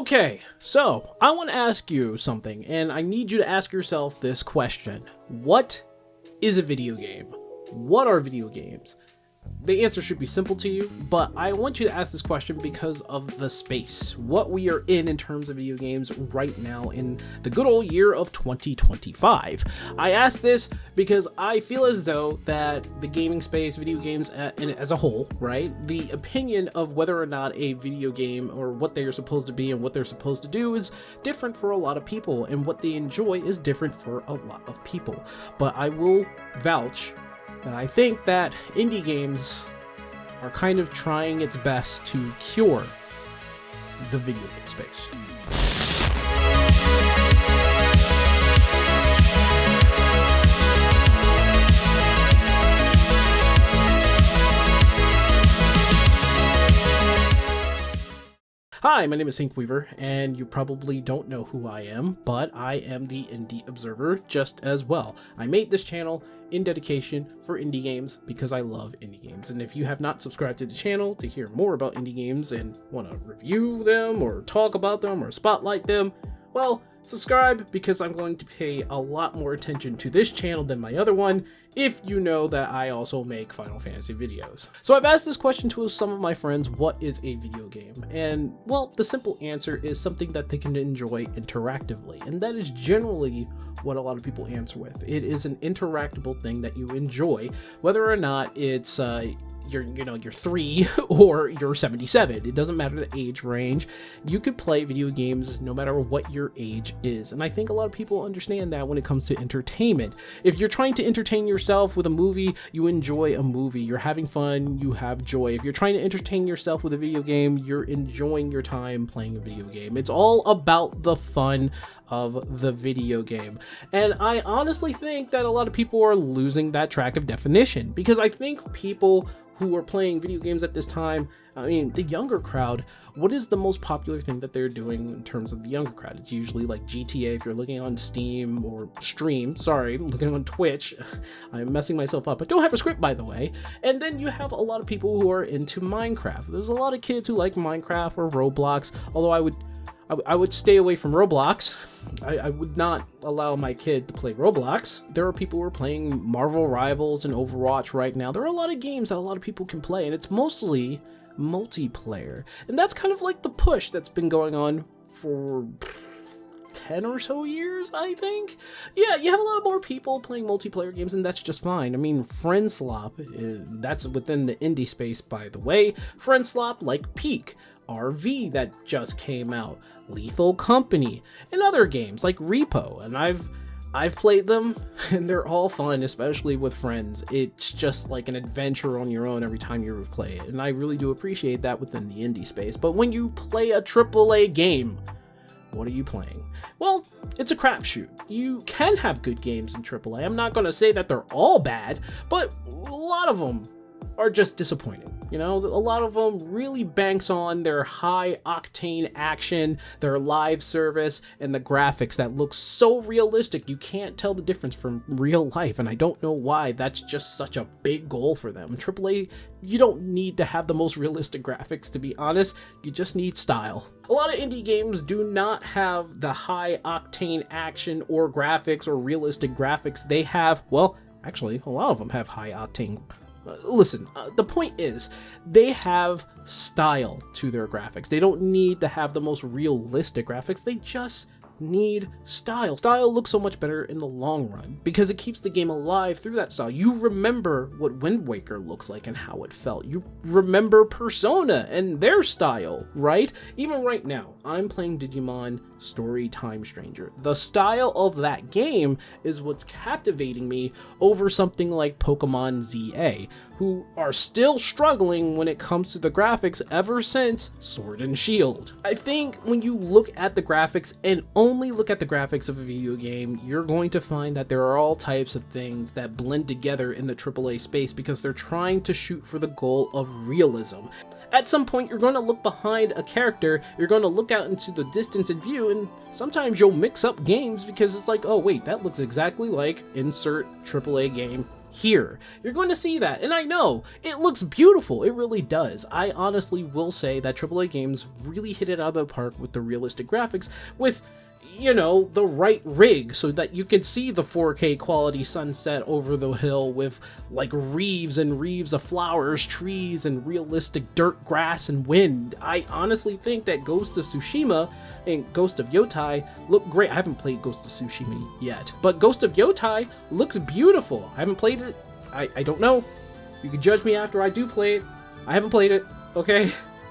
Okay, so I want to ask you something, and I need you to ask yourself this question. What is a video game? What are video games? The answer should be simple to you, but I want you to ask this question because of the space, what we are in terms of video games right now in the good old year of 2025. I ask this because I feel as though that the gaming space, video games as a whole, right, the opinion of whether or not a video game or what they are supposed to be and what they're supposed to do is different for a lot of people, and what they enjoy is different for a lot of people. But I will vouch and I think that indie games are kind of trying its best to cure the video game space. Hi, my name is Syncweaver, and you probably don't know who I am, but I am the Indie Observer just as well. I made this channel in dedication for indie games because I love indie games, and if you have not subscribed to the channel to hear more about indie games and want to review them or talk about them or spotlight them, well, subscribe, because I'm going to pay a lot more attention to this channel than my other one if you know that I also make Final Fantasy videos. So I've asked this question to some of my friends, what is a video game? And well, the simple answer is something that they can enjoy interactively, and that is generally what a lot of people answer with. It is an interactable thing that you enjoy, whether or not it's you're 3 or you're 77. It doesn't matter the age range. You could play video games no matter what your age is. And I think a lot of people understand that when it comes to entertainment. If you're trying to entertain yourself with a movie, you enjoy a movie. You're having fun, you have joy. If you're trying to entertain yourself with a video game, you're enjoying your time playing a video game. It's all about the fun of the video game. And I honestly think that a lot of people are losing that track of definition, because I think people who are playing video games at this time, I mean, the younger crowd, what is the most popular thing that they're doing in terms of the younger crowd? It's usually like GTA if you're looking on Steam, or looking on Twitch. I'm messing myself up. I don't have a script, by the way. And then you have a lot of people who are into Minecraft. There's a lot of kids who like Minecraft or Roblox, although I would stay away from Roblox. I would not allow my kid to play Roblox. There are people who are playing Marvel Rivals and Overwatch right now. There are a lot of games that a lot of people can play, and it's mostly multiplayer. And that's kind of like the push that's been going on for 10 or so years, I think. Yeah, you have a lot more people playing multiplayer games, and that's just fine. I mean, Friendslop, that's within the indie space, by the way. Friendslop, like Peak, RV that just came out, Lethal Company, and other games like Repo, and I've played them, and they're all fun, especially with friends. It's just like an adventure on your own every time you play it, and I really do appreciate that within the indie space. But when you play a AAA game, what are you playing? Well, it's a crapshoot. You can have good games in AAA. I'm not going to say that they're all bad, but a lot of them are just disappointing. You know, a lot of them really banks on their high octane action, their live service, and the graphics that look so realistic you can't tell the difference from real life. And I don't know why that's just such a big goal for them. AAA, you don't need to have the most realistic graphics, to be honest. You just need style. A lot of indie games do not have the high octane action or graphics or realistic graphics. They have, well, actually, a lot of them have high octane. Listen, the point is, they have style to their graphics. They don't need to have the most realistic graphics. They just need style. Style looks so much better in the long run because it keeps the game alive through that style. You remember what Wind Waker looks like and how it felt. You remember Persona and their style, right? Even right now, I'm playing Digimon Story Time Stranger. The style of that game is what's captivating me over something like Pokemon ZA, who are still struggling when it comes to the graphics ever since Sword and Shield. I think when you look at the graphics and only look at the graphics of a video game, you're going to find that there are all types of things that blend together in the AAA space because they're trying to shoot for the goal of realism. At some point, you're going to look behind a character, you're going to look out into the distance and view, and sometimes you'll mix up games because it's like, oh wait, that looks exactly like insert AAA game here. You're going to see that, and I know it looks beautiful. It really does. I honestly will say that AAA games really hit it out of the park with the realistic graphics, with, you know, the right rig so that you can see the 4K quality sunset over the hill with like reeves and reeves of flowers, trees, and realistic dirt, grass, and wind. I honestly think that Ghost of Tsushima and Ghost of Yotai look great. I haven't played Ghost of Tsushima yet, but Ghost of Yotai looks beautiful. I haven't played it. I don't know. You can judge me after I do play it. I haven't played it, okay?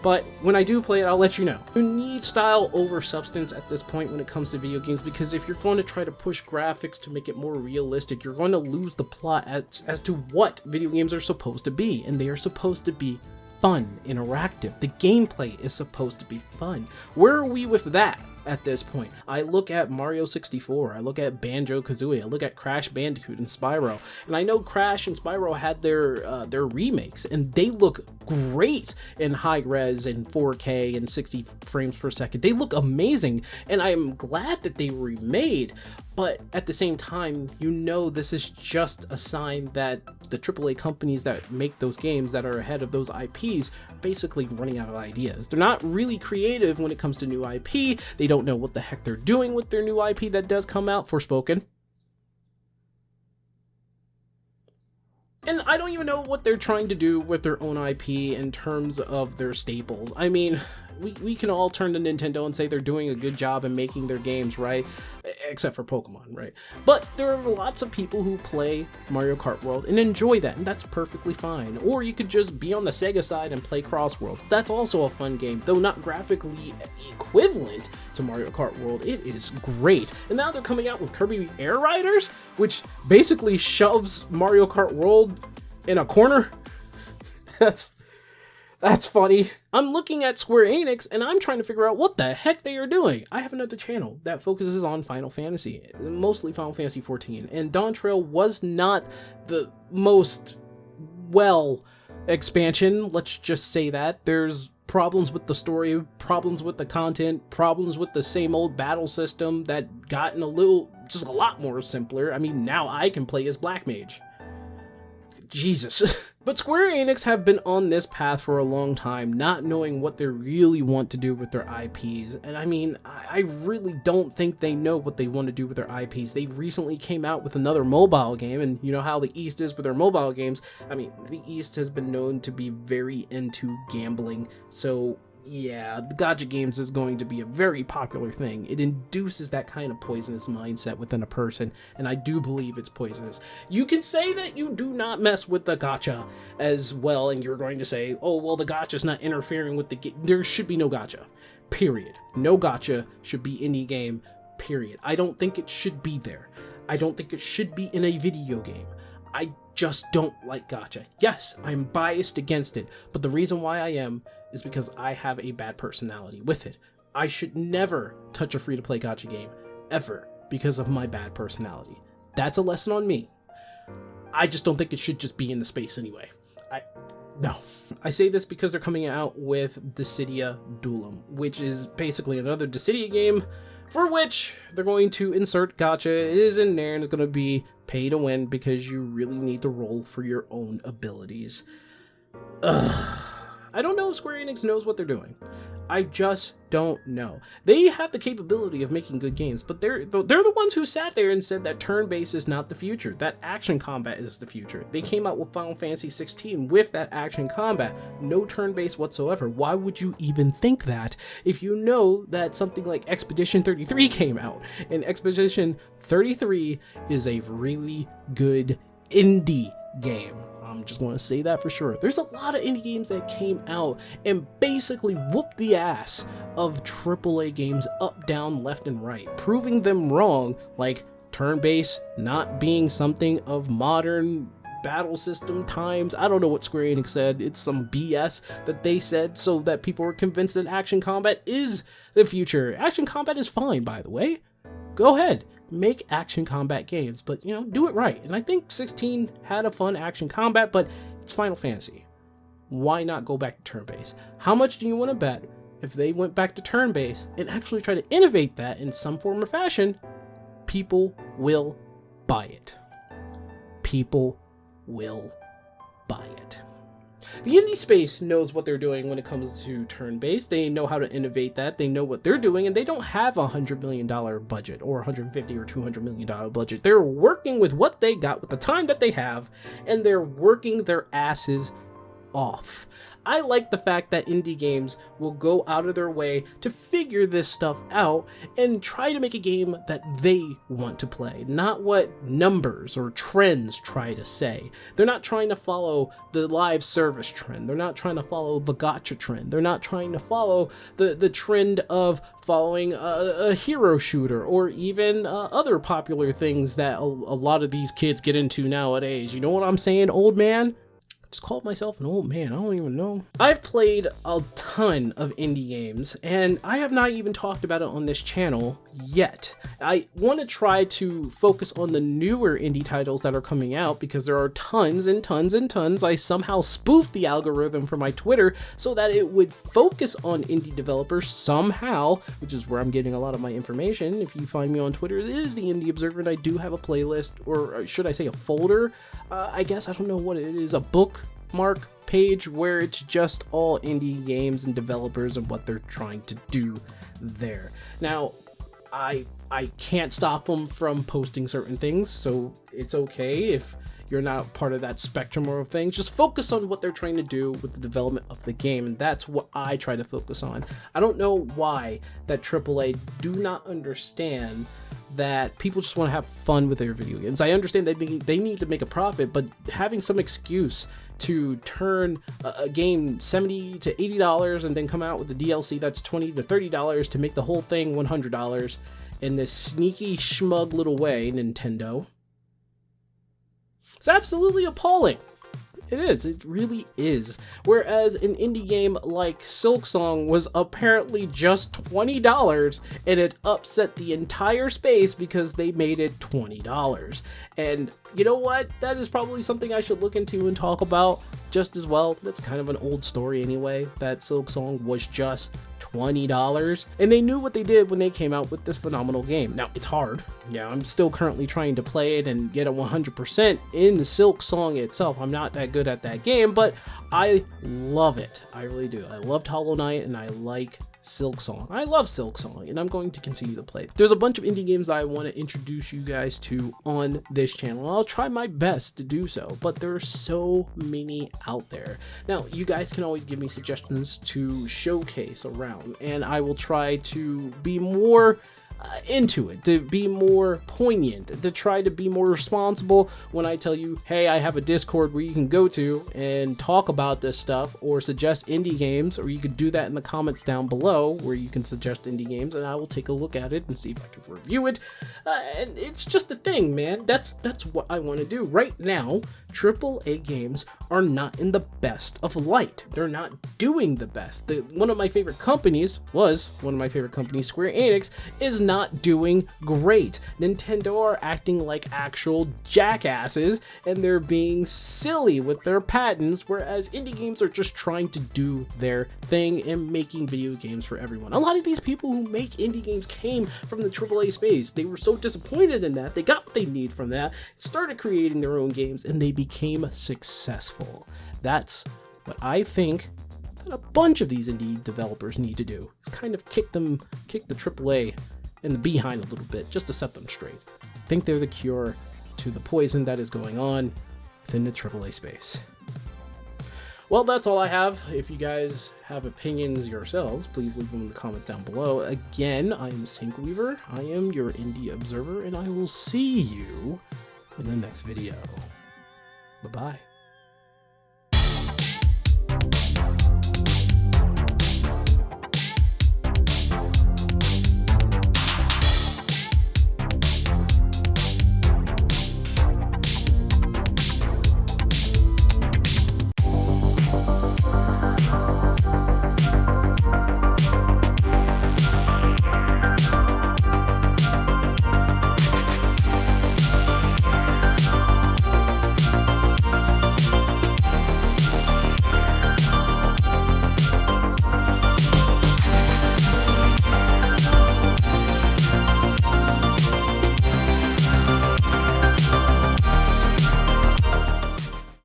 But when I do play it, I'll let you know. You need style over substance at this point when it comes to video games, because if you're going to try to push graphics to make it more realistic, you're going to lose the plot as to what video games are supposed to be, and they are supposed to be fun, interactive. The gameplay is supposed to be fun. Where are we with that at this point? I look at Mario 64, I look at Banjo-Kazooie, I look at Crash Bandicoot and Spyro, and I know Crash and Spyro had their remakes, and they look great in high res and 4K and 60 frames per second. They look amazing, and I am glad that they were remade, but at the same time, you know, this is just a sign that the AAA companies that make those games that are ahead of those IPs are basically running out of ideas. They're not really creative when it comes to new IP. They don't know what the heck they're doing with their new IP that does come out, Forspoken. And I don't even know what they're trying to do with their own IP in terms of their staples. I mean, we can all turn to Nintendo and say they're doing a good job in making their games, right? Except for Pokemon, right? But there are lots of people who play Mario Kart World and enjoy that, and that's perfectly fine. Or you could just be on the Sega side and play Crossworlds. That's also a fun game, though not graphically equivalent to Mario Kart World. It is great. And now they're coming out with Kirby Air Riders, which basically shoves Mario Kart World in a corner. That's funny. I'm looking at Square Enix and I'm trying to figure out what the heck they are doing. I have another channel that focuses on Final Fantasy, mostly Final Fantasy XIV, and Dawn Trail was not the most well expansion, let's just say that. There's problems with the story, problems with the content, problems with the same old battle system that gotten just a lot more simpler. I mean, now I can play as Black Mage. Jesus. But Square Enix have been on this path for a long time, not knowing what they really want to do with their IPs. And I mean, I really don't think they know what they want to do with their IPs. They recently came out with another mobile game, and you know how the East is with their mobile games. I mean, the East has been known to be very into gambling, so yeah, the gacha games is going to be a very popular thing. It induces that kind of poisonous mindset within a person, and I do believe it's poisonous. You can say that you do not mess with the gacha as well, and you're going to say, oh, well, the gacha's not interfering with the game. There should be no gacha, period. No gacha should be in the game, period. I don't think it should be there. I don't think it should be in a video game. I just don't like gacha. Yes, I'm biased against it, but the reason why I am is because I have a bad personality with it. I should never touch a free-to-play gacha game, ever, because of my bad personality. That's a lesson on me. I just don't think it should just be in the space anyway. No. I say this because they're coming out with Dissidia Duelum, which is basically another Dissidia game, for which they're going to insert gacha. It is in there, and it's going to be pay to win because you really need to roll for your own abilities. Ugh. I don't know if Square Enix knows what they're doing. I just don't know. They have the capability of making good games, but they're the ones who sat there and said that turn-based is not the future, that action combat is the future. They came out with Final Fantasy XVI with that action combat, no turn-based whatsoever. Why would you even think that if you know that something like Expedition 33 came out, and Expedition 33 is a really good indie game? I'm just want to say that for sure. There's a lot of indie games that came out and basically whooped the ass of AAA games up, down, left, and right, proving them wrong, like turn-based not being something of modern battle system times. I don't know what Square Enix said. It's some BS that they said so that people were convinced that action combat is the future. Action combat is fine, by the way. Go ahead. Make action combat games, but you know, do it right. And I think 16 had a fun action combat, but it's Final Fantasy. Why not go back to turn-based? How much do you want to bet if they went back to turn-based and actually try to innovate that in some form or fashion? People will buy it. People will buy it. The indie space knows what they're doing when it comes to turn-based. They know how to innovate that. They know what they're doing, and they don't have a $100 million budget or $150 or $200 million budget. They're working with what they got with the time that they have, and they're working their asses off. I like the fact that indie games will go out of their way to figure this stuff out and try to make a game that they want to play, not what numbers or trends try to say. They're not trying to follow the live service trend. They're not trying to follow the gacha trend. They're not trying to follow the trend of following a hero shooter or even other popular things that a lot of these kids get into nowadays. You know what I'm saying, old man? Just called myself an old man, I don't even know. I've played a ton of indie games, and I have not even talked about it on this channel yet. I want to try to focus on the newer indie titles that are coming out because there are tons and tons and tons. I somehow spoofed the algorithm for my Twitter so that it would focus on indie developers somehow, which is where I'm getting a lot of my information. If you find me on Twitter, it is the Indie Observer, and I do have a playlist, or should I say a folder? I guess, I don't know what it is, a bookmark page where it's just all indie games and developers and what they're trying to do there. Now, I can't stop them from posting certain things, so it's okay if you're not part of that spectrum of things. Just focus on what they're trying to do with the development of the game, and that's what I try to focus on. I don't know why that AAA do not understand that people just want to have fun with their video games. I understand that they need to make a profit, but having some excuse to turn a game $70 to $80 and then come out with the DLC that's $20 to $30 to make the whole thing $100 in this sneaky schmug little way, Nintendo. It's absolutely appalling. It is. It really is. Whereas an indie game like Silksong was apparently just $20, and it upset the entire space because they made it $20. And you know what? That is probably something I should look into and talk about just as well. That's kind of an old story anyway, that Silksong was just $20, and they knew what they did when they came out with this phenomenal game. Now, it's hard. Yeah, I'm still currently trying to play it and get a 100% in the Silksong itself. I'm not that good at that game, but I love it. I really do. I loved Hollow Knight, and I like Silksong. I love Silksong, and I'm going to continue to play. There's a bunch of indie games that I want to introduce you guys to on this channel. I'll try my best to do so, but there are so many out there. Now, you guys can always give me suggestions to showcase around, and I will try to be more into it, to be more poignant, to try to be more responsible when I tell you, hey, I have a Discord where you can go to and talk about this stuff or suggest indie games, or you could do that in the comments down below where you can suggest indie games, and I will take a look at it and see if I can review it. And it's just a thing, man. That's what I want to do. Right now, AAA games are not in the best of light. They're not doing the best. One of my favorite companies, Square Enix, is not doing great. Nintendo are acting like actual jackasses, and they're being silly with their patents, whereas indie games are just trying to do their thing and making video games for everyone. A lot of these people who make indie games came from the AAA space. They were so disappointed in that, they got what they need from that, started creating their own games, and they became successful. That's what I think that a bunch of these indie developers need to do. Is kind of kick the AAA in the behind a little bit, just to set them straight. I think they're the cure to the poison that is going on within the AAA space. Well, that's all I have. If you guys have opinions yourselves, please leave them in the comments down below. Again, I'm Syncweaver. I am your Indie Observer, and I will see you in the next video. Bye-bye.